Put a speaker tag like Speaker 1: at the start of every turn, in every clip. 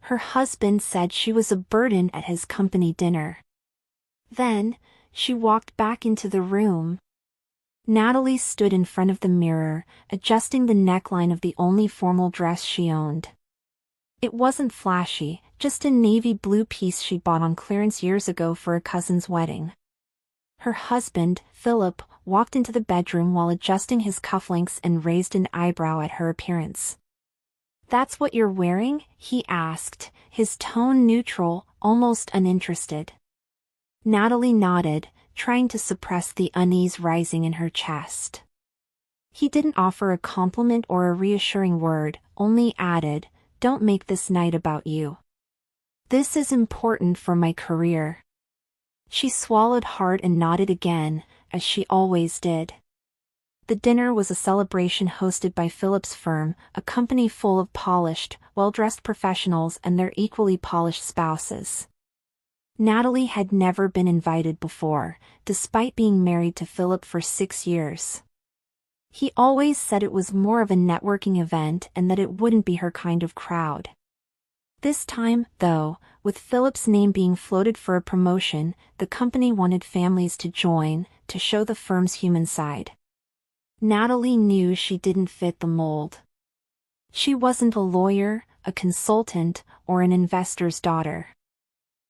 Speaker 1: Her husband said she was a burden at his company dinner. Then, she walked back into the room. Natalie stood in front of the mirror, adjusting the neckline of the only formal dress she owned. It wasn't flashy, just a navy blue piece she bought on clearance years ago for a cousin's wedding. Her husband, Philip, walked into the bedroom while adjusting his cufflinks and raised an eyebrow at her appearance. "That's what you're wearing?" he asked, his tone neutral, almost uninterested. Natalie nodded, trying to suppress the unease rising in her chest. He didn't offer a compliment or a reassuring word, only added, "Don't make this night about you. This is important for my career." She swallowed hard and nodded again, as she always did. The dinner was a celebration hosted by Philip's firm, a company full of polished, well-dressed professionals and their equally polished spouses. Natalie had never been invited before, despite being married to Philip for 6 years. He always said it was more of a networking event and that it wouldn't be her kind of crowd. This time, though, with Philip's name being floated for a promotion, the company wanted families to join, to show the firm's human side. Natalie knew she didn't fit the mold. She wasn't a lawyer, a consultant, or an investor's daughter.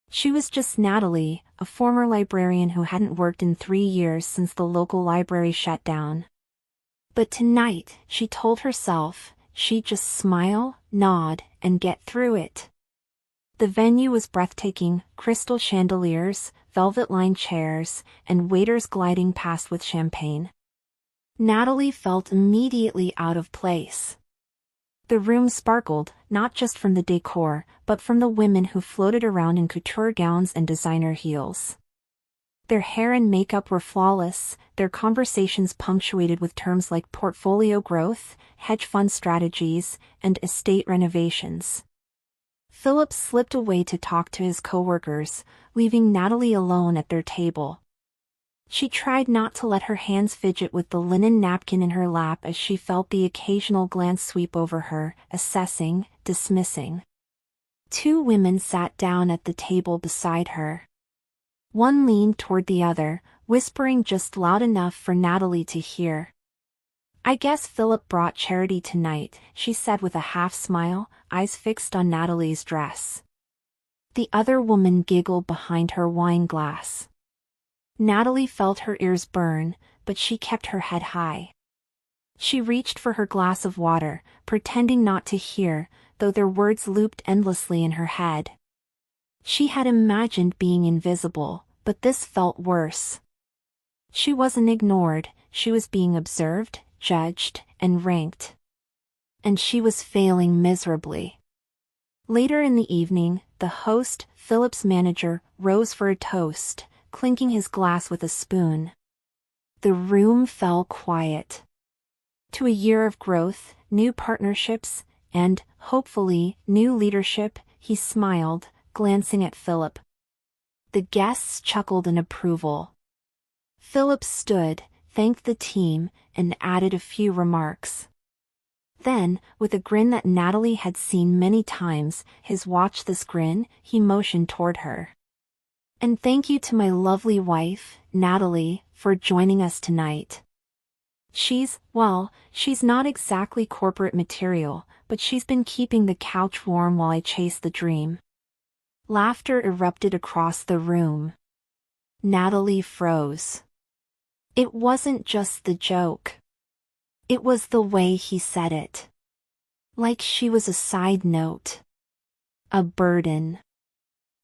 Speaker 1: She was just Natalie, a former librarian who hadn't worked in 3 years since the local library shut down. But tonight, she told herself, she'd just smile, nod, and get through it. The venue was breathtaking, crystal chandeliers, velvet-lined chairs, and waiters gliding past with champagne. Natalie felt immediately out of place. The room sparkled, not just from the decor, but from the women who floated around in couture gowns and designer heels. Their hair and makeup were flawless, their conversations punctuated with terms like portfolio growth, hedge fund strategies, and estate renovations. Philip slipped away to talk to his coworkers, leaving Natalie alone at their table. She tried not to let her hands fidget with the linen napkin in her lap as she felt the occasional glance sweep over her, assessing, dismissing. 2 women sat down at the table beside her. One leaned toward the other, whispering just loud enough for Natalie to hear. "I guess Philip brought Charity tonight," she said with a half-smile, eyes fixed on Natalie's dress. The other woman giggled behind her wine glass. Natalie felt her ears burn, but she kept her head high. She reached for her glass of water, pretending not to hear, though their words looped endlessly in her head. She had imagined being invisible, but this felt worse. She wasn't ignored, she was being observed, judged, and ranked. And she was failing miserably. Later in the evening, the host, Philip's manager, rose for a toast, clinking his glass with a spoon. The room fell quiet. To a year of growth, new partnerships, and, hopefully, new leadership, he smiled, glancing at Philip. The guests chuckled in approval. Philip stood, thanked the team, and added a few remarks. Then, with a grin that Natalie had seen many times, his watch this grin, he motioned toward her. "And thank you to my lovely wife, Natalie, for joining us tonight. She's not exactly corporate material, but she's been keeping the couch warm while I chase the dream." Laughter erupted across the room. Natalie froze. It wasn't just the joke. It was the way he said it. Like she was a side note. A burden.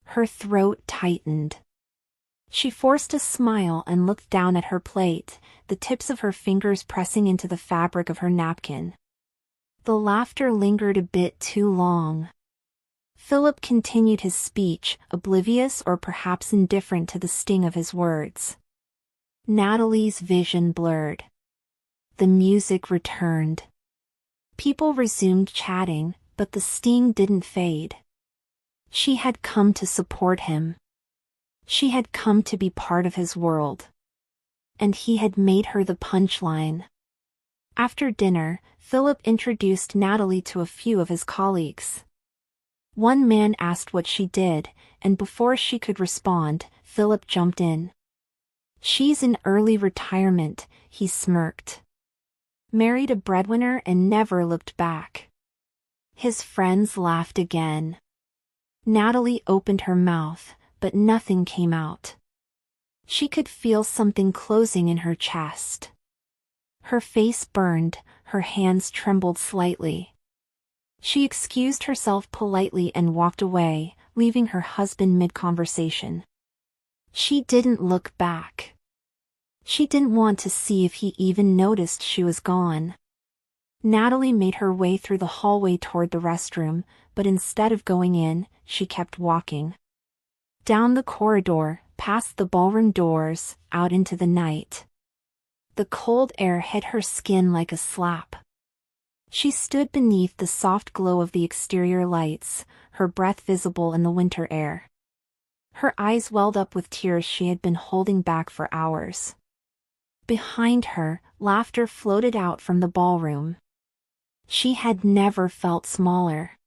Speaker 1: Her throat tightened. She forced a smile and looked down at her plate, the tips of her fingers pressing into the fabric of her napkin. The laughter lingered a bit too long. Philip continued his speech, oblivious or perhaps indifferent to the sting of his words. Natalie's vision blurred. The music returned. People resumed chatting, but the sting didn't fade. She had come to support him. She had come to be part of his world. And he had made her the punchline. After dinner, Philip introduced Natalie to a few of his colleagues. One man asked what she did, and before she could respond, Philip jumped in. "She's in early retirement," he smirked. "Married a breadwinner and never looked back." His friends laughed again. Natalie opened her mouth, but nothing came out. She could feel something closing in her chest. Her face burned, her hands trembled slightly. She excused herself politely and walked away, leaving her husband mid-conversation. She didn't look back. She didn't want to see if he even noticed she was gone. Natalie made her way through the hallway toward the restroom, but instead of going in, she kept walking. Down the corridor, past the ballroom doors, out into the night. The cold air hit her skin like a slap. She stood beneath the soft glow of the exterior lights, her breath visible in the winter air. Her eyes welled up with tears she had been holding back for hours. Behind her, laughter floated out from the ballroom. She had never felt smaller.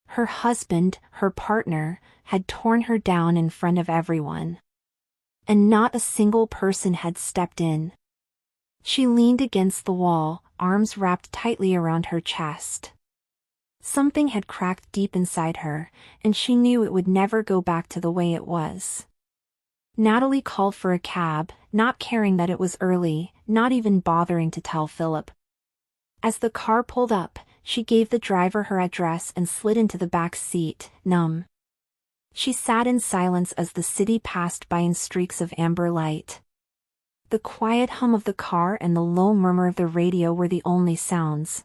Speaker 1: Her husband, her partner, had torn her down in front of everyone. And not a single person had stepped in. She leaned against the wall, arms wrapped tightly around her chest. Something had cracked deep inside her, and she knew it would never go back to the way it was. Natalie called for a cab, not caring that it was early, not even bothering to tell Philip. As the car pulled up, she gave the driver her address and slid into the back seat, numb. She sat in silence as the city passed by in streaks of amber light. The quiet hum of the car and the low murmur of the radio were the only sounds.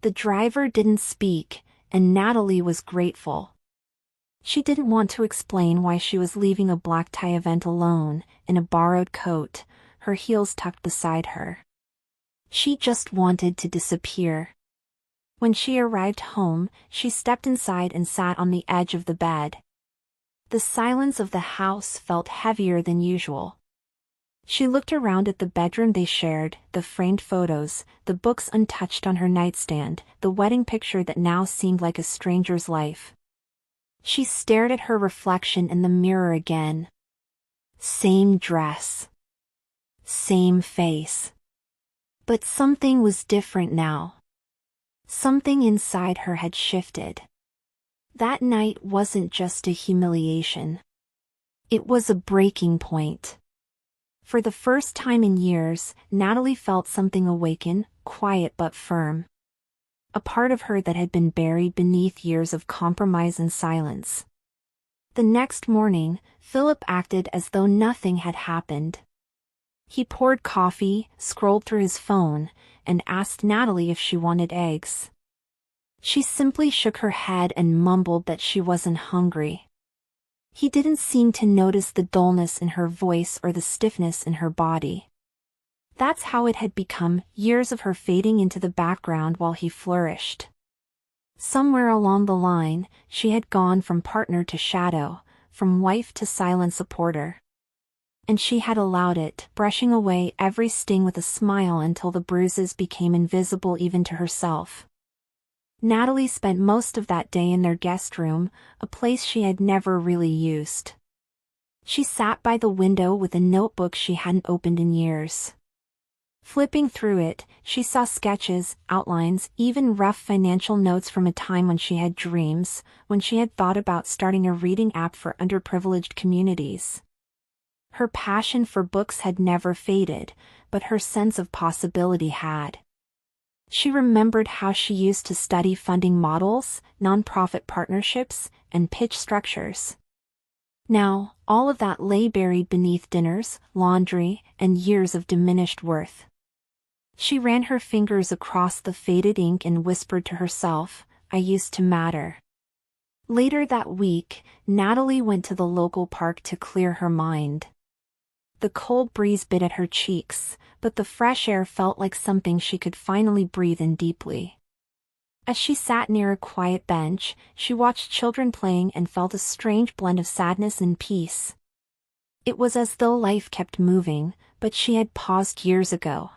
Speaker 1: The driver didn't speak, and Natalie was grateful. She didn't want to explain why she was leaving a black tie event alone, in a borrowed coat, her heels tucked beside her. She just wanted to disappear. When she arrived home, she stepped inside and sat on the edge of the bed. The silence of the house felt heavier than usual. She looked around at the bedroom they shared, the framed photos, the books untouched on her nightstand, the wedding picture that now seemed like a stranger's life. She stared at her reflection in the mirror again. Same dress. Same face. But something was different now. Something inside her had shifted. That night wasn't just a humiliation. It was a breaking point. For the first time in years, Natalie felt something awaken, quiet but firm. A part of her that had been buried beneath years of compromise and silence. The next morning, Philip acted as though nothing had happened. He poured coffee, scrolled through his phone, and asked Natalie if she wanted eggs. She simply shook her head and mumbled that she wasn't hungry. He didn't seem to notice the dullness in her voice or the stiffness in her body. That's how it had become, years of her fading into the background while he flourished. Somewhere along the line, she had gone from partner to shadow, from wife to silent supporter. And she had allowed it, brushing away every sting with a smile until the bruises became invisible even to herself. Natalie spent most of that day in their guest room, a place she had never really used. She sat by the window with a notebook she hadn't opened in years. Flipping through it, she saw sketches, outlines, even rough financial notes from a time when she had dreams, when she had thought about starting a reading app for underprivileged communities. Her passion for books had never faded, but her sense of possibility had. She remembered how she used to study funding models, nonprofit partnerships, and pitch structures. Now, all of that lay buried beneath dinners, laundry, and years of diminished worth. She ran her fingers across the faded ink and whispered to herself, "I used to matter." Later that week, Natalie went to the local park to clear her mind. The cold breeze bit at her cheeks, but the fresh air felt like something she could finally breathe in deeply. As she sat near a quiet bench, she watched children playing and felt a strange blend of sadness and peace. It was as though life kept moving, but she had paused years ago.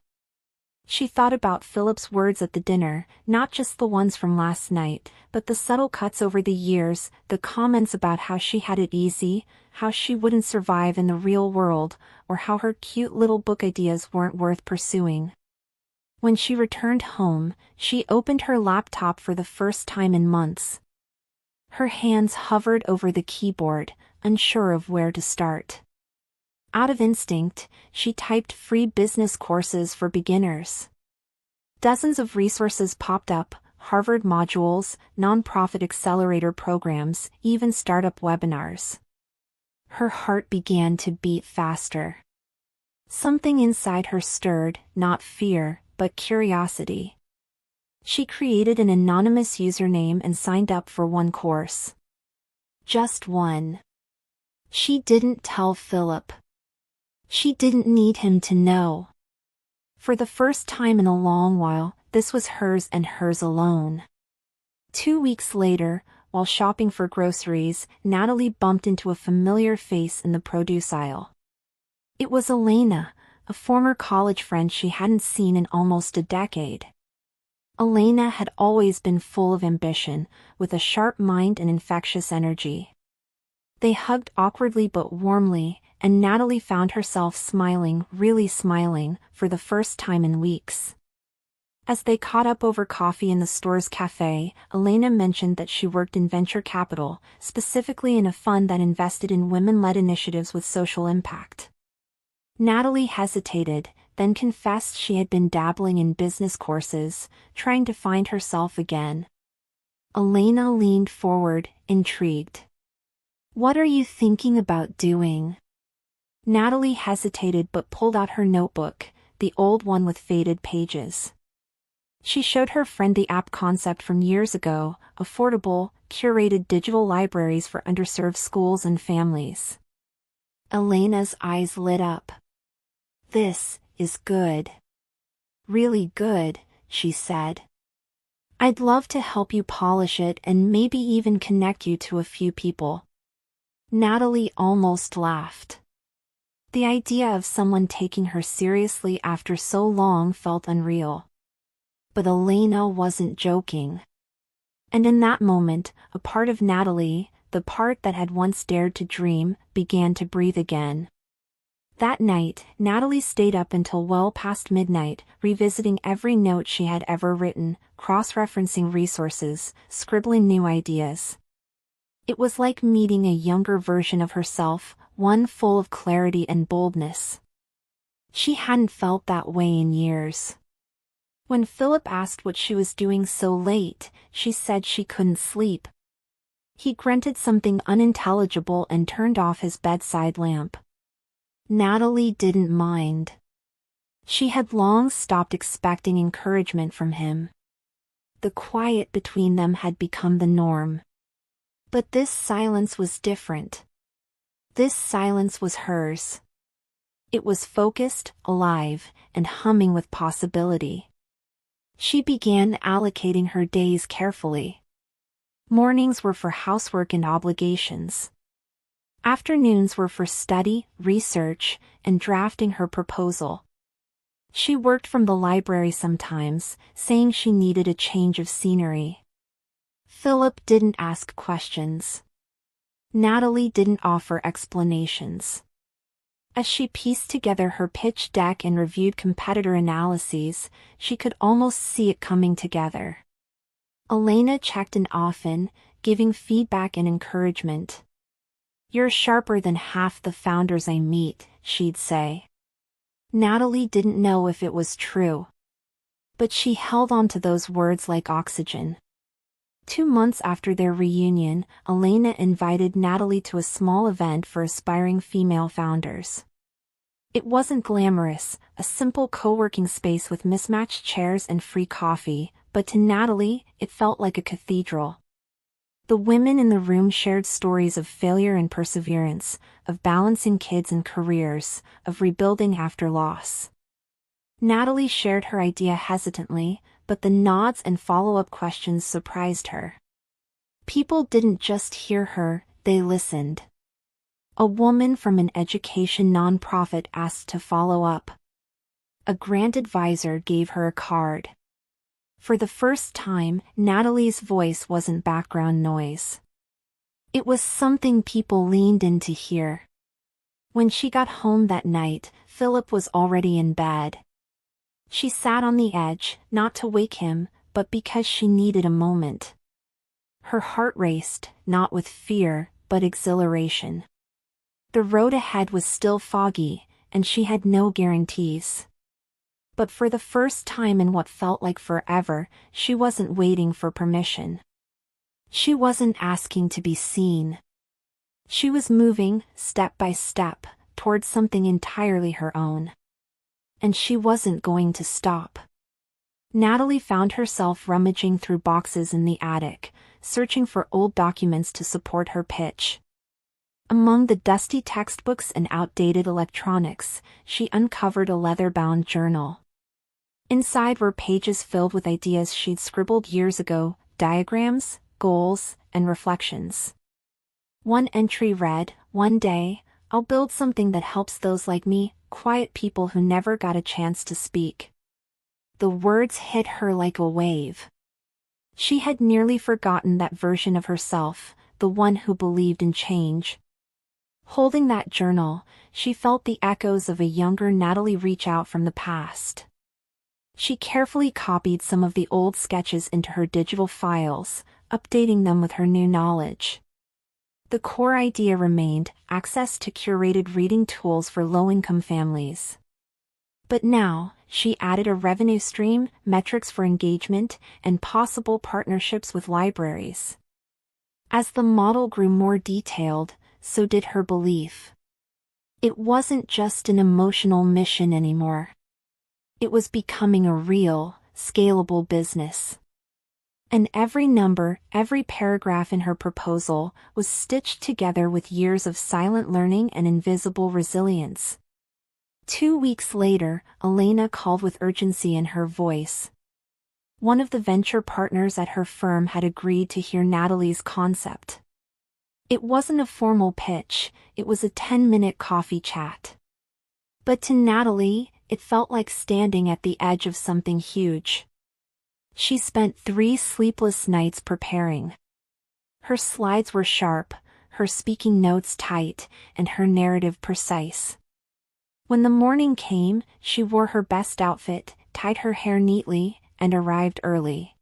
Speaker 1: She thought about Philip's words at the dinner, not just the ones from last night, but the subtle cuts over the years, the comments about how she had it easy, how she wouldn't survive in the real world, or how her cute little book ideas weren't worth pursuing. When she returned home, she opened her laptop for the first time in months. Her hands hovered over the keyboard, unsure of where to start. Out of instinct, she typed free business courses for beginners. Dozens of resources popped up: Harvard modules, nonprofit accelerator programs, even startup webinars. Her heart began to beat faster. Something inside her stirred, not fear, but curiosity. She created an anonymous username and signed up for one course. Just one. She didn't tell Philip. She didn't need him to know. For the first time in a long while, this was hers and hers alone. 2 weeks later, while shopping for groceries, Natalie bumped into a familiar face in the produce aisle. It was Elena, a former college friend she hadn't seen in almost a decade. Elena had always been full of ambition, with a sharp mind and infectious energy. They hugged awkwardly but warmly, and Natalie found herself smiling, really smiling, for the first time in weeks. As they caught up over coffee in the store's cafe, Elena mentioned that she worked in venture capital, specifically in a fund that invested in women-led initiatives with social impact. Natalie hesitated, then confessed she had been dabbling in business courses, trying to find herself again. Elena leaned forward, intrigued. "What are you thinking about doing?" Natalie hesitated but pulled out her notebook, the old one with faded pages. She showed her friend the app concept from years ago: affordable, curated digital libraries for underserved schools and families. Elena's eyes lit up. "This is good. Really good," she said. "I'd love to help you polish it and maybe even connect you to a few people." Natalie almost laughed. The idea of someone taking her seriously after so long felt unreal. But Elena wasn't joking. And in that moment, a part of Natalie, the part that had once dared to dream, began to breathe again. That night, Natalie stayed up until well past midnight, revisiting every note she had ever written, cross-referencing resources, scribbling new ideas. It was like meeting a younger version of herself, one full of clarity and boldness. She hadn't felt that way in years. When Philip asked what she was doing so late, she said she couldn't sleep. He grunted something unintelligible and turned off his bedside lamp. Natalie didn't mind. She had long stopped expecting encouragement from him. The quiet between them had become the norm. But this silence was different. This silence was hers. It was focused, alive, and humming with possibility. She began allocating her days carefully. Mornings were for housework and obligations. Afternoons were for study, research, and drafting her proposal. She worked from the library sometimes, saying she needed a change of scenery. Philip didn't ask questions. Natalie didn't offer explanations. As she pieced together her pitch deck and reviewed competitor analyses, she could almost see it coming together. Elena checked in often, giving feedback and encouragement. "You're sharper than half the founders I meet," she'd say. Natalie didn't know if it was true. But she held on to those words like oxygen. 2 months after their reunion, Elena invited Natalie to a small event for aspiring female founders. It wasn't glamorous, a simple co-working space with mismatched chairs and free coffee, but to Natalie, it felt like a cathedral. The women in the room shared stories of failure and perseverance, of balancing kids and careers, of rebuilding after loss. Natalie shared her idea hesitantly, but the nods and follow-up questions surprised her. People didn't just hear her, they listened. A woman from an education nonprofit asked to follow up. a grand advisor gave her a card. For the first time, Natalie's voice wasn't background noise. It was something people leaned in to hear. When she got home that night, Philip was already in bed. She sat on the edge, not to wake him, but because she needed a moment. Her heart raced, not with fear, but exhilaration. The road ahead was still foggy, and she had no guarantees. But for the first time in what felt like forever, she wasn't waiting for permission. She wasn't asking to be seen. She was moving, step by step, towards something entirely her own. And she wasn't going to stop. Natalie found herself rummaging through boxes in the attic, searching for old documents to support her pitch. Among the dusty textbooks and outdated electronics, she uncovered a leather-bound journal. Inside were pages filled with ideas she'd scribbled years ago, diagrams, goals, and reflections. One entry read, "One day, I'll build something that helps those like me, quiet people who never got a chance to speak." The words hit her like a wave. She had nearly forgotten that version of herself, the one who believed in change. Holding that journal, she felt the echoes of a younger Natalie reach out from the past. She carefully copied some of the old sketches into her digital files, updating them with her new knowledge. The core idea remained: access to curated reading tools for low-income families. But now, she added a revenue stream, metrics for engagement, and possible partnerships with libraries. As the model grew more detailed, so did her belief. It wasn't just an emotional mission anymore. It was becoming a real, scalable business. And every number, every paragraph in her proposal, was stitched together with years of silent learning and invisible resilience. 2 weeks later, Elena called with urgency in her voice. One of the venture partners at her firm had agreed to hear Natalie's concept. It wasn't a formal pitch, it was a 10-minute coffee chat. But to Natalie, it felt like standing at the edge of something huge. She spent 3 sleepless nights preparing. Her slides were sharp, her speaking notes tight, and her narrative precise. When the morning came, she wore her best outfit, tied her hair neatly, and arrived early.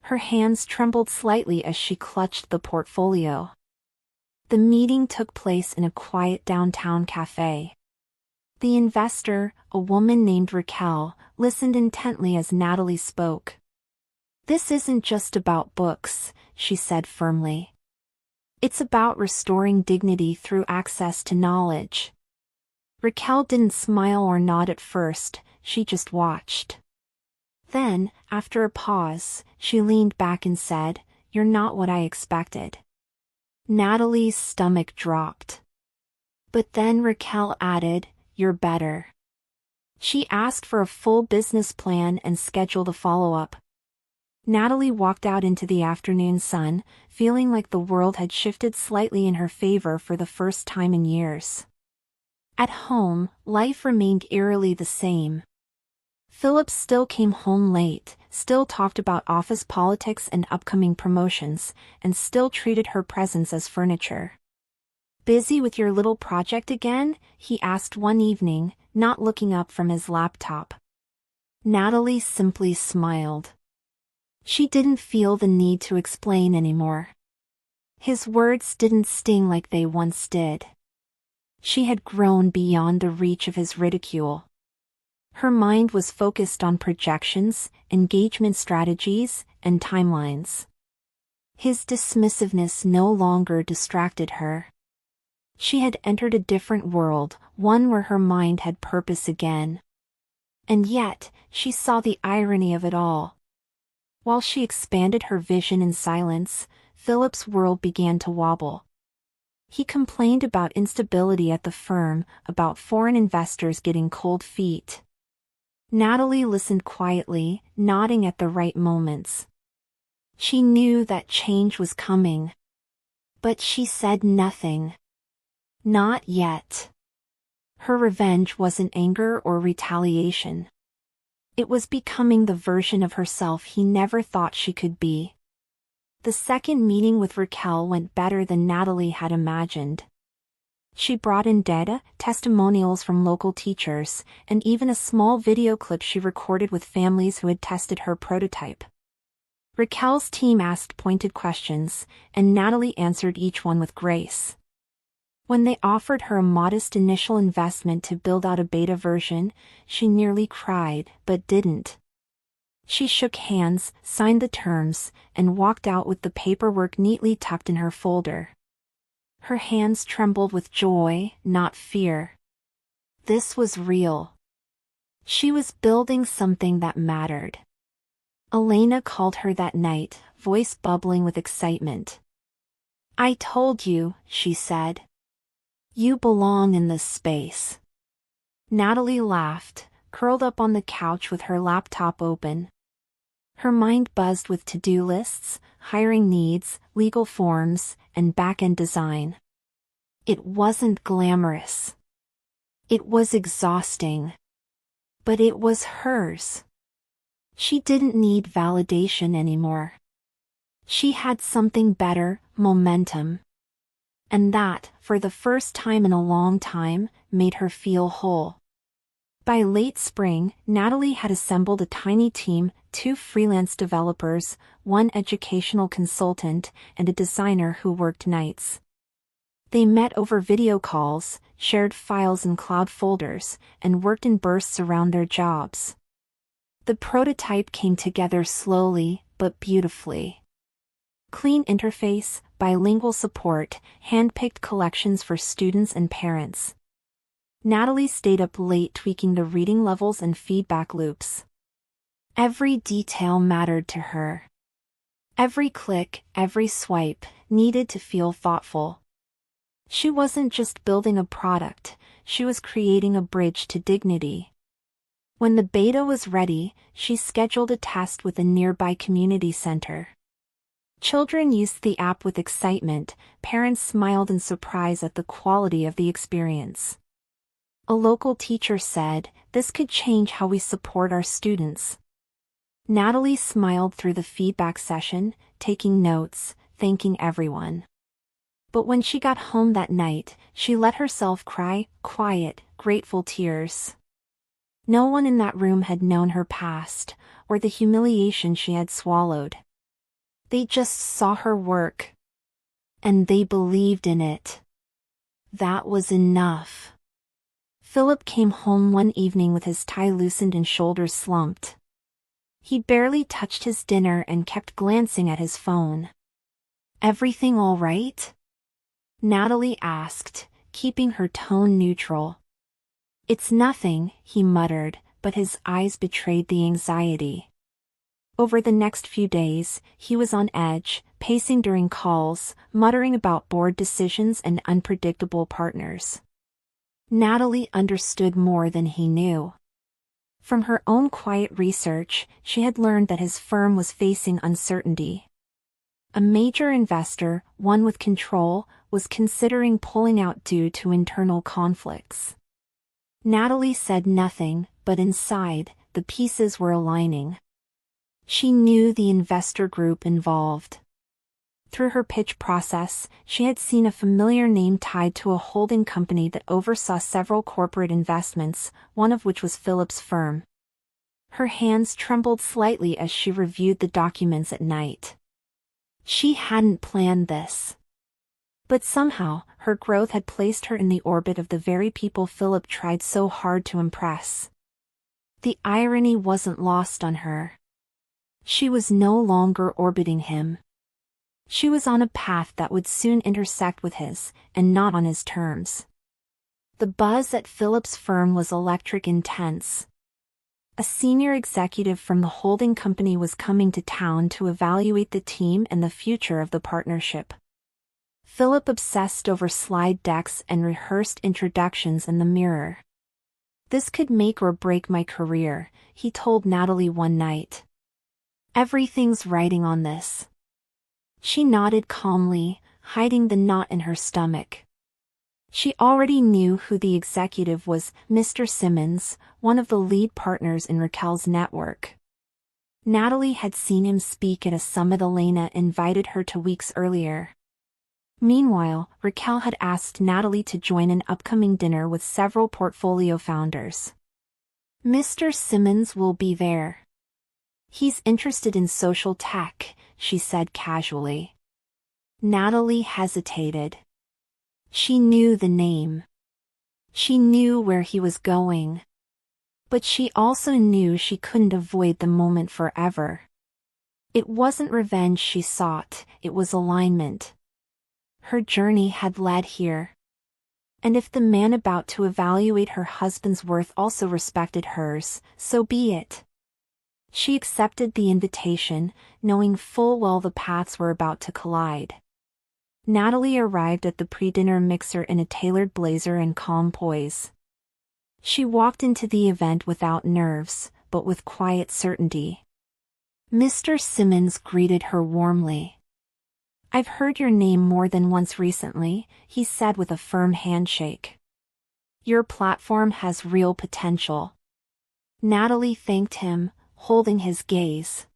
Speaker 1: Her hands trembled slightly as she clutched the portfolio. The meeting took place in a quiet downtown cafe. The investor, a woman named Raquel, listened intently as Natalie spoke. "This isn't just about books," she said firmly. "It's about restoring dignity through access to knowledge." Raquel didn't smile or nod at first, she just watched. Then, after a pause, she leaned back and said, "You're not what I expected." Natalie's stomach dropped. But then Raquel added, "You're better." She asked for a full business plan and scheduled a follow-up. Natalie walked out into the afternoon sun, feeling like the world had shifted slightly in her favor for the first time in years. At home, life remained eerily the same. Philip still came home late, still talked about office politics and upcoming promotions, and still treated her presence as furniture. "Busy with your little project again?" he asked one evening, not looking up from his laptop. Natalie simply smiled. She didn't feel the need to explain anymore. His words didn't sting like they once did. She had grown beyond the reach of his ridicule. Her mind was focused on projections, engagement strategies, and timelines. His dismissiveness no longer distracted her. She had entered a different world, one where her mind had purpose again. And yet, she saw the irony of it all. While she expanded her vision in silence, Philip's world began to wobble. He complained about instability at the firm, about foreign investors getting cold feet. Natalie listened quietly, nodding at the right moments. She knew that change was coming. But she said nothing. Not yet. Her revenge wasn't anger or retaliation. It was becoming the version of herself he never thought she could be. The second meeting with Raquel went better than Natalie had imagined. She brought in data, testimonials from local teachers, and even a small video clip she recorded with families who had tested her prototype. Raquel's team asked pointed questions, and Natalie answered each one with grace. When they offered her a modest initial investment to build out a beta version, she nearly cried, but didn't. She shook hands, signed the terms, and walked out with the paperwork neatly tucked in her folder. Her hands trembled with joy, not fear. This was real. She was building something that mattered. Elena called her that night, voice bubbling with excitement. "I told you," she said. "You belong in this space." Natalie laughed, curled up on the couch with her laptop open. Her mind buzzed with to-do lists, hiring needs, legal forms, and back-end design. It wasn't glamorous. It was exhausting. But it was hers. She didn't need validation anymore. She had something better, momentum. And that, for the first time in a long time, made her feel whole. By late spring, Natalie had assembled a tiny team, 2 freelance developers, 1 educational consultant, and a designer who worked nights. They met over video calls, shared files in cloud folders, and worked in bursts around their jobs. The prototype came together slowly, but beautifully. Clean interface, bilingual support, hand-picked collections for students and parents. Natalie stayed up late tweaking the reading levels and feedback loops. Every detail mattered to her. Every click, every swipe, needed to feel thoughtful. She wasn't just building a product, she was creating a bridge to dignity. When the beta was ready, she scheduled a test with a nearby community center. Children used the app with excitement, parents smiled in surprise at the quality of the experience. A local teacher said, "This could change how we support our students." Natalie smiled through the feedback session, taking notes, thanking everyone. But when she got home that night, she let herself cry, quiet, grateful tears. No one in that room had known her past, or the humiliation she had swallowed. They just saw her work. And they believed in it. That was enough. Philip came home one evening with his tie loosened and shoulders slumped. He barely touched his dinner and kept glancing at his phone. "Everything all right?" Natalie asked, keeping her tone neutral. "It's nothing," he muttered, but his eyes betrayed the anxiety. Over the next few days, he was on edge, pacing during calls, muttering about board decisions and unpredictable partners. Natalie understood more than he knew. From her own quiet research, she had learned that his firm was facing uncertainty. A major investor, one with control, was considering pulling out due to internal conflicts. Natalie said nothing, but inside, the pieces were aligning. She knew the investor group involved. Through her pitch process, she had seen a familiar name tied to a holding company that oversaw several corporate investments, one of which was Philip's firm. Her hands trembled slightly as she reviewed the documents at night. She hadn't planned this. But somehow, her growth had placed her in the orbit of the very people Philip tried so hard to impress. The irony wasn't lost on her. She was no longer orbiting him. She was on a path that would soon intersect with his, and not on his terms. The buzz at Philip's firm was electric intense. A senior executive from the holding company was coming to town to evaluate the team and the future of the partnership. Philip obsessed over slide decks and rehearsed introductions in the mirror. "This could make or break my career," he told Natalie one night. "Everything's riding on this." She nodded calmly, hiding the knot in her stomach. She already knew who the executive was, Mr. Simmons, one of the lead partners in Raquel's network. Natalie had seen him speak at a summit Elena invited her to weeks earlier. Meanwhile, Raquel had asked Natalie to join an upcoming dinner with several portfolio founders. Mr. Simmons will be there. He's interested in social tech, she said casually. Natalie hesitated. She knew the name. She knew where he was going. But she also knew she couldn't avoid the moment forever. It wasn't revenge she sought, it was alignment. Her journey had led here. And if the man about to evaluate her husband's worth also respected hers, so be it. She accepted the invitation, knowing full well the paths were about to collide. Natalie arrived at the pre-dinner mixer in a tailored blazer and calm poise. She walked into the event without nerves, but with quiet certainty. Mr. Simmons greeted her warmly. "I've heard your name more than once recently," he said with a firm handshake. "Your platform has real potential." Natalie thanked him, holding his gaze.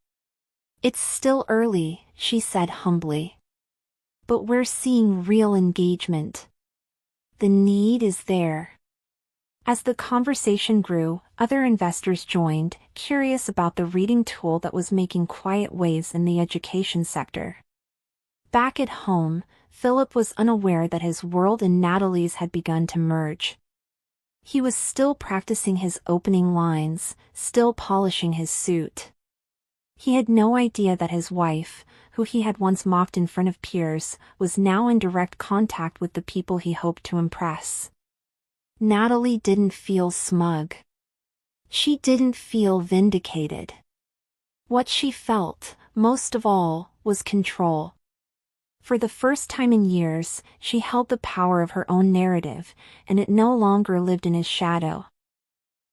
Speaker 1: "It's still early," she said humbly. "But we're seeing real engagement. The need is there." As the conversation grew, other investors joined, curious about the reading tool that was making quiet waves in the education sector. Back at home, Philip was unaware that his world and Natalie's had begun to merge. He was still practicing his opening lines, still polishing his suit. He had no idea that his wife, who he had once mocked in front of peers, was now in direct contact with the people he hoped to impress. Natalie didn't feel smug. She didn't feel vindicated. What she felt, most of all, was control. For the first time in years, she held the power of her own narrative, and it no longer lived in his shadow.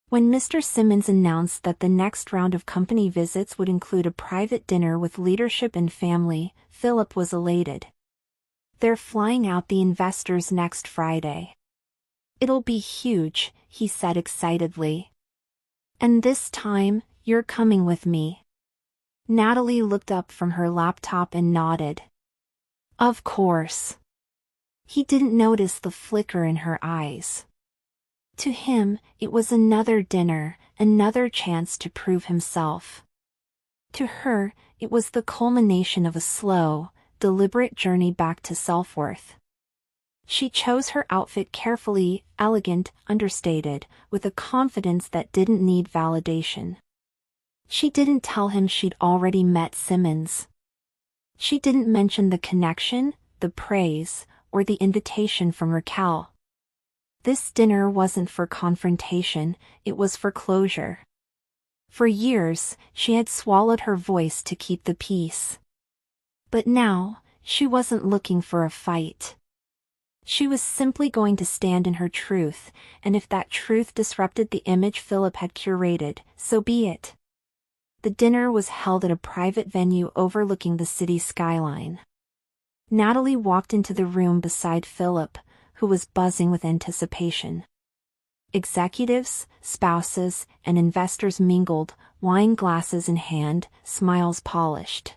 Speaker 1: When Mr. Simmons announced that the next round of company visits would include a private dinner with leadership and family, Philip was elated. "They're flying out the investors next Friday. It'll be huge," he said excitedly. "And this time, you're coming with me." Natalie looked up from her laptop and nodded. "Of course." He didn't notice the flicker in her eyes. To him, it was another dinner, another chance to prove himself. To her, it was the culmination of a slow, deliberate journey back to self-worth. She chose her outfit carefully, elegant, understated, with a confidence that didn't need validation. She didn't tell him she'd already met Simmons. She didn't mention the connection, the praise, or the invitation from Raquel. This dinner wasn't for confrontation, it was for closure. For years, she had swallowed her voice to keep the peace. But now, she wasn't looking for a fight. She was simply going to stand in her truth, and if that truth disrupted the image Philip had curated, so be it. The dinner was held at a private venue overlooking the city skyline. Natalie walked into the room beside Philip, who was buzzing with anticipation. Executives, spouses, and investors mingled, wine glasses in hand, smiles polished.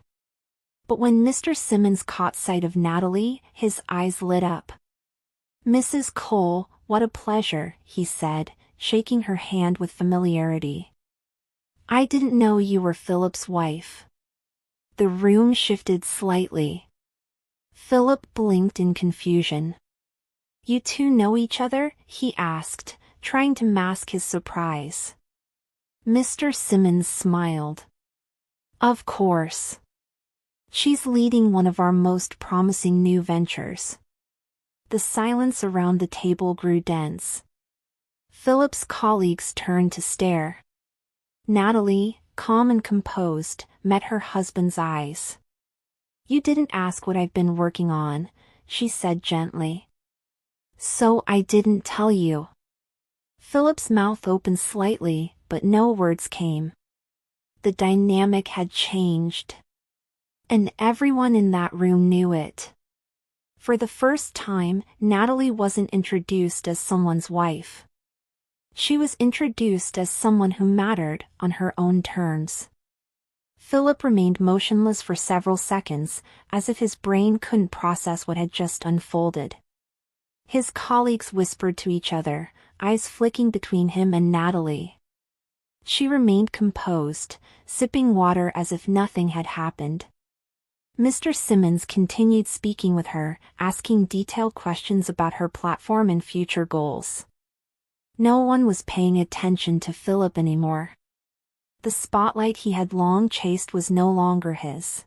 Speaker 1: But when Mr. Simmons caught sight of Natalie, his eyes lit up. "Mrs. Cole, what a pleasure," he said, shaking her hand with familiarity. "I didn't know you were Philip's wife." The room shifted slightly. Philip blinked in confusion. "You two know each other?" he asked, trying to mask his surprise. Mr. Simmons smiled. "Of course. She's leading one of our most promising new ventures." The silence around the table grew dense. Philip's colleagues turned to stare. Natalie, calm and composed, met her husband's eyes. "You didn't ask what I've been working on," she said gently. "So I didn't tell you." Philip's mouth opened slightly, but no words came. The dynamic had changed. And everyone in that room knew it. For the first time, Natalie wasn't introduced as someone's wife. She was introduced as someone who mattered on her own terms. Philip remained motionless for several seconds, as if his brain couldn't process what had just unfolded. His colleagues whispered to each other, eyes flicking between him and Natalie. She remained composed, sipping water as if nothing had happened. Mr. Simmons continued speaking with her, asking detailed questions about her platform and future goals. No one was paying attention to Philip anymore. The spotlight he had long chased was no longer his.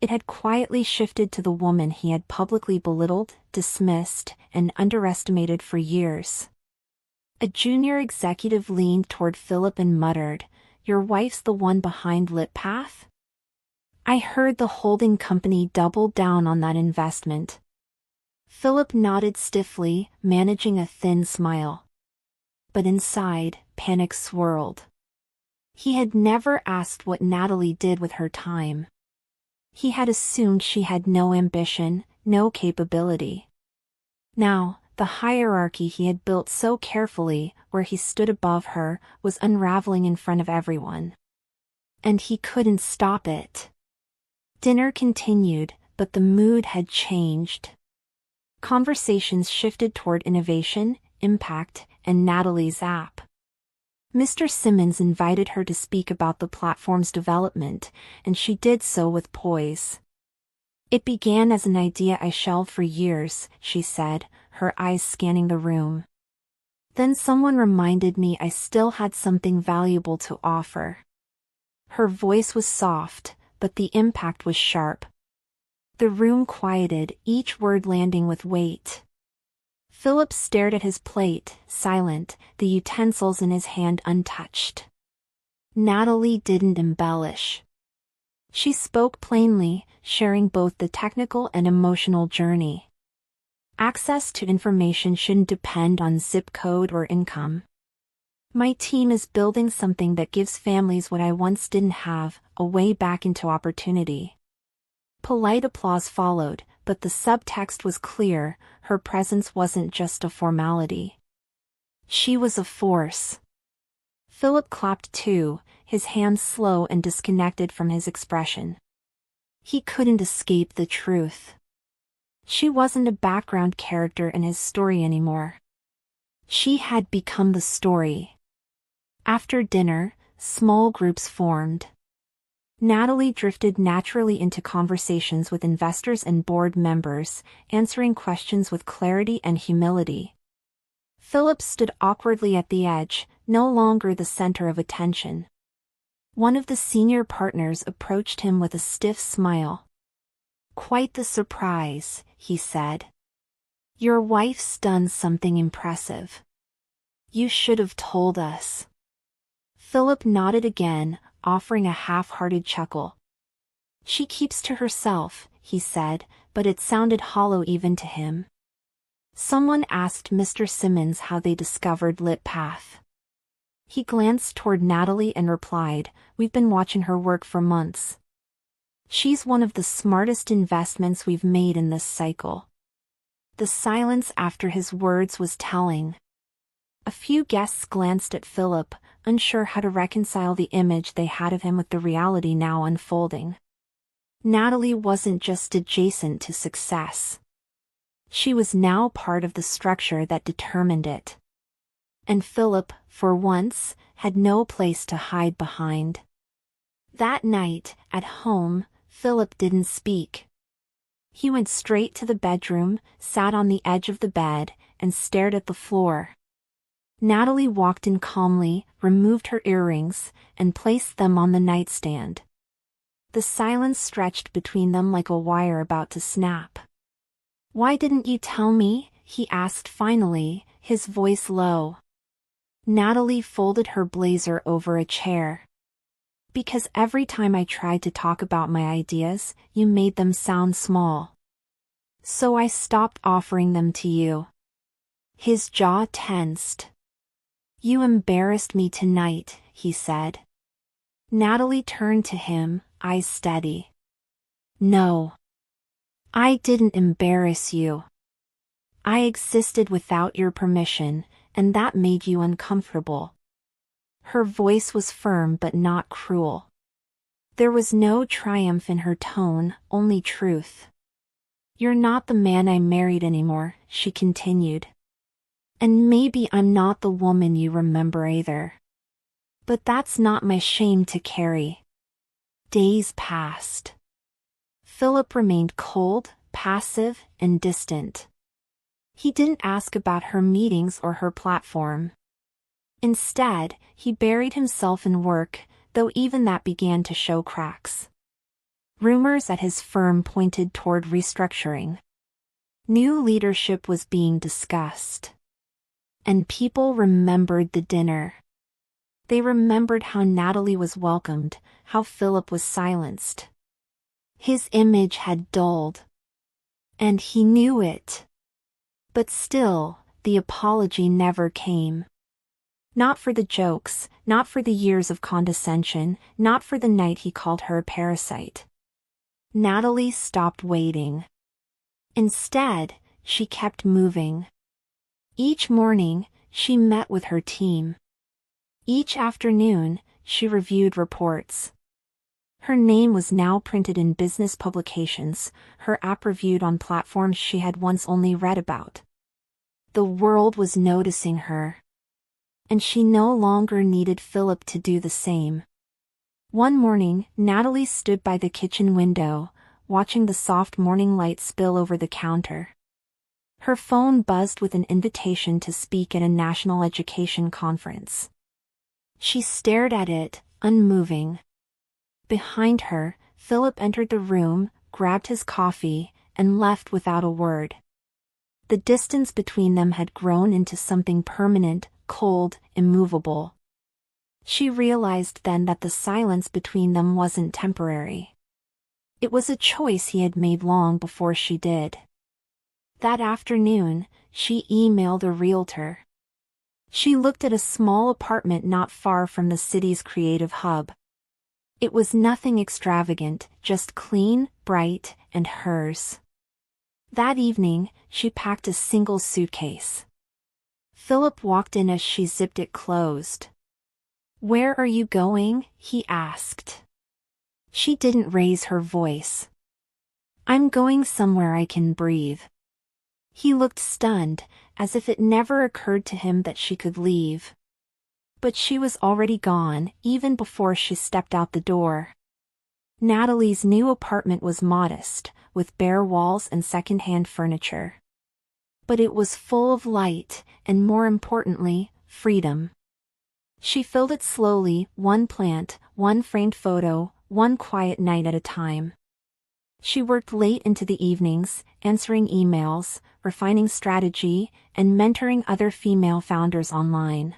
Speaker 1: It had quietly shifted to the woman he had publicly belittled, dismissed, and underestimated for years. A junior executive leaned toward Philip and muttered, "Your wife's the one behind LitPath?" I heard the holding company doubled down on that investment. Philip nodded stiffly, managing a thin smile. But inside, panic swirled. He had never asked what Natalie did with her time. He had assumed she had no ambition, no capability. Now, the hierarchy he had built so carefully, where he stood above her, was unraveling in front of everyone. And he couldn't stop it. Dinner continued, but the mood had changed. Conversations shifted toward innovation, impact, and Natalie's app. Mr. Simmons invited her to speak about the platform's development, and she did so with poise. "It began as an idea I shelved for years," she said, her eyes scanning the room. "Then someone reminded me I still had something valuable to offer." Her voice was soft, but the impact was sharp. The room quieted, each word landing with weight. Philip stared at his plate, silent, the utensils in his hand untouched. Natalie didn't embellish. She spoke plainly, sharing both the technical and emotional journey. Access to information shouldn't depend on zip code or income. "My team is building something that gives families what I once didn't have, a way back into opportunity." Polite applause followed, but the subtext was clear, her presence wasn't just a formality. She was a force. Philip clapped too, his hands slow and disconnected from his expression. He couldn't escape the truth. She wasn't a background character in his story anymore. She had become the story. After dinner, small groups formed. Natalie drifted naturally into conversations with investors and board members, answering questions with clarity and humility. Philip stood awkwardly at the edge, no longer the center of attention. One of the senior partners approached him with a stiff smile. "Quite the surprise," he said. "Your wife's done something impressive. You should have told us." Philip nodded again, offering a half-hearted chuckle. "She keeps to herself," he said, but it sounded hollow even to him. Someone asked Mr. Simmons how they discovered LitPath. He glanced toward Natalie and replied, "We've been watching her work for months. She's one of the smartest investments we've made in this cycle." The silence after his words was telling. A few guests glanced at Philip, unsure how to reconcile the image they had of him with the reality now unfolding. Natalie wasn't just adjacent to success. She was now part of the structure that determined it. And Philip, for once, had no place to hide behind. That night, at home, Philip didn't speak. He went straight to the bedroom, sat on the edge of the bed, and stared at the floor. Natalie walked in calmly, removed her earrings, and placed them on the nightstand. The silence stretched between them like a wire about to snap. "Why didn't you tell me?" he asked finally, his voice low. Natalie folded her blazer over a chair. "Because every time I tried to talk about my ideas, you made them sound small. So I stopped offering them to you." His jaw tensed. "You embarrassed me tonight," he said. Natalie turned to him, eyes steady. "No. I didn't embarrass you. I existed without your permission, and that made you uncomfortable. Her voice was firm but not cruel. There was no triumph in her tone, only truth. You're not the man I married anymore, she continued. And maybe I'm not the woman you remember either. But that's not my shame to carry. Days passed. Philip remained cold, passive, and distant. He didn't ask about her meetings or her platform. Instead, he buried himself in work, though even that began to show cracks. Rumors at his firm pointed toward restructuring. New leadership was being discussed. And people remembered the dinner. They remembered how Natalie was welcomed, how Philip was silenced. His image had dulled. And he knew it. But still, the apology never came. Not for the jokes, not for the years of condescension, not for the night he called her a parasite. Natalie stopped waiting. Instead, she kept moving. Each morning, she met with her team. Each afternoon, she reviewed reports. Her name was now printed in business publications, her app reviewed on platforms she had once only read about. The world was noticing her. And she no longer needed Philip to do the same. One morning, Natalie stood by the kitchen window, watching the soft morning light spill over the counter. Her phone buzzed with an invitation to speak at a national education conference. She stared at it, unmoving. Behind her, Philip entered the room, grabbed his coffee, and left without a word. The distance between them had grown into something permanent, cold, immovable. She realized then that the silence between them wasn't temporary. It was a choice he had made long before she did. That afternoon, she emailed a realtor. She looked at a small apartment not far from the city's creative hub. It was nothing extravagant, just clean, bright, and hers. That evening, she packed a single suitcase. Philip walked in as she zipped it closed. "Where are you going?" he asked. She didn't raise her voice. "I'm going somewhere I can breathe." He looked stunned, as if it never occurred to him that she could leave. But she was already gone, even before she stepped out the door. Natalie's new apartment was modest, with bare walls and second-hand furniture. But it was full of light, and more importantly, freedom. She filled it slowly, one plant, one framed photo, one quiet night at a time. She worked late into the evenings, answering emails, refining strategy, and mentoring other female founders online.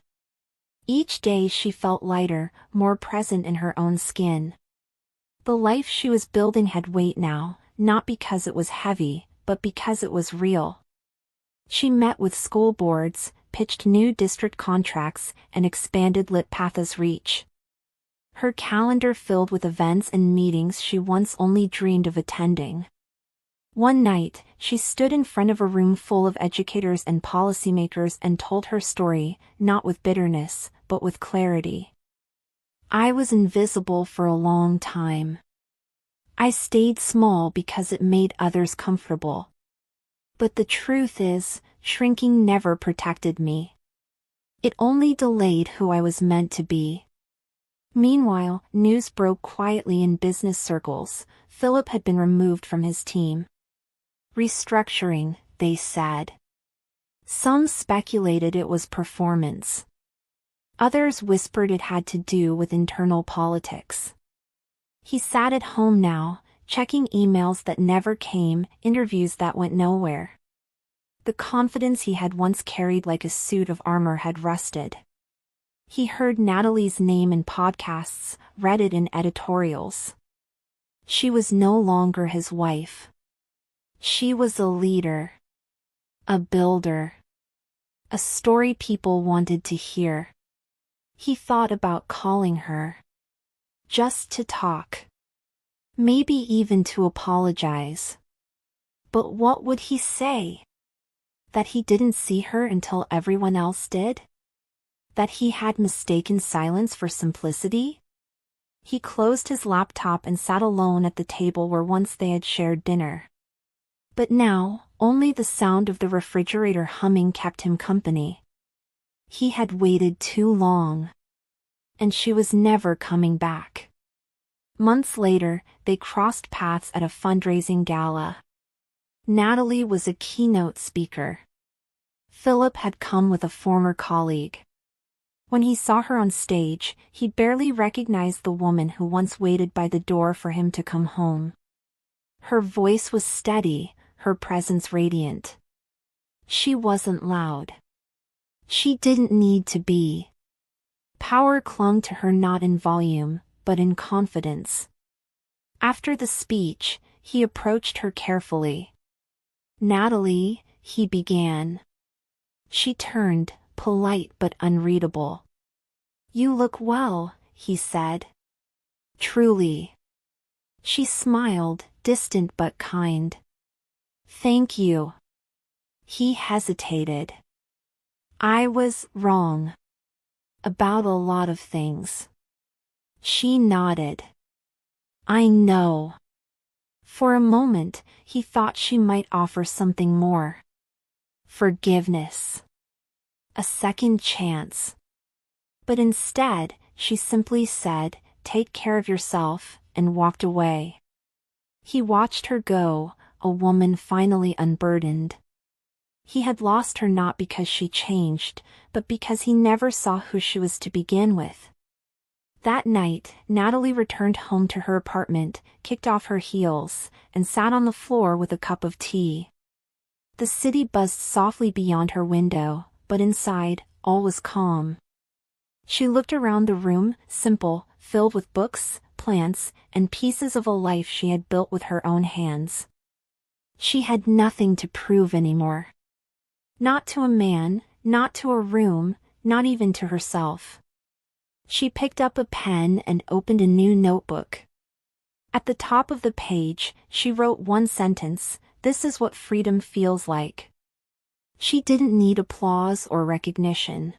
Speaker 1: Each day she felt lighter, more present in her own skin. The life she was building had weight now, not because it was heavy, but because it was real. She met with school boards, pitched new district contracts, and expanded Litpatha's reach. Her calendar filled with events and meetings she once only dreamed of attending. One night, she stood in front of a room full of educators and policymakers and told her story, not with bitterness, but with clarity. "I was invisible for a long time. I stayed small because it made others comfortable. But the truth is, shrinking never protected me. It only delayed who I was meant to be." Meanwhile, news broke quietly in business circles. Philip had been removed from his team. Restructuring, they said. Some speculated it was performance. Others whispered it had to do with internal politics. He sat at home now, checking emails that never came, interviews that went nowhere. The confidence he had once carried like a suit of armor had rusted. He heard Natalie's name in podcasts, read it in editorials. She was no longer his wife. She was a leader. A builder. A story people wanted to hear. He thought about calling her. Just to talk. Maybe even to apologize. But what would he say? That he didn't see her until everyone else did? That he had mistaken silence for simplicity? He closed his laptop and sat alone at the table where once they had shared dinner. But now, only the sound of the refrigerator humming kept him company. He had waited too long. And she was never coming back. Months later, they crossed paths at a fundraising gala. Natalie was a keynote speaker. Philip had come with a former colleague. When he saw her on stage, he barely recognized the woman who once waited by the door for him to come home. Her voice was steady, her presence radiant. She wasn't loud. She didn't need to be. Power clung to her not in volume, but in confidence. After the speech, he approached her carefully. "Natalie," he began. She turned, polite but unreadable. "You look well," he said. "Truly." She smiled, distant but kind. "Thank you." He hesitated. "I was wrong. About a lot of things." She nodded. "I know." For a moment, he thought she might offer something more. Forgiveness. A second chance. But instead, she simply said, "Take care of yourself," and walked away. He watched her go, a woman finally unburdened. He had lost her not because she changed, but because he never saw who she was to begin with. That night, Natalie returned home to her apartment, kicked off her heels, and sat on the floor with a cup of tea. The city buzzed softly beyond her window, but inside, all was calm. She looked around the room, simple, filled with books, plants, and pieces of a life she had built with her own hands. She had nothing to prove anymore. Not to a man, not to a room, not even to herself. She picked up a pen and opened a new notebook. At the top of the page, she wrote one sentence: "This is what freedom feels like." She didn't need applause or recognition.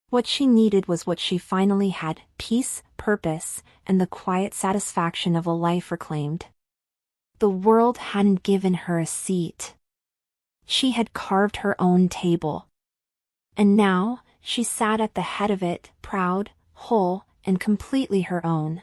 Speaker 1: What she needed was what she finally had: peace, purpose, and the quiet satisfaction of a life reclaimed. The world hadn't given her a seat. She had carved her own table. And now, she sat at the head of it, proud, whole, and completely her own.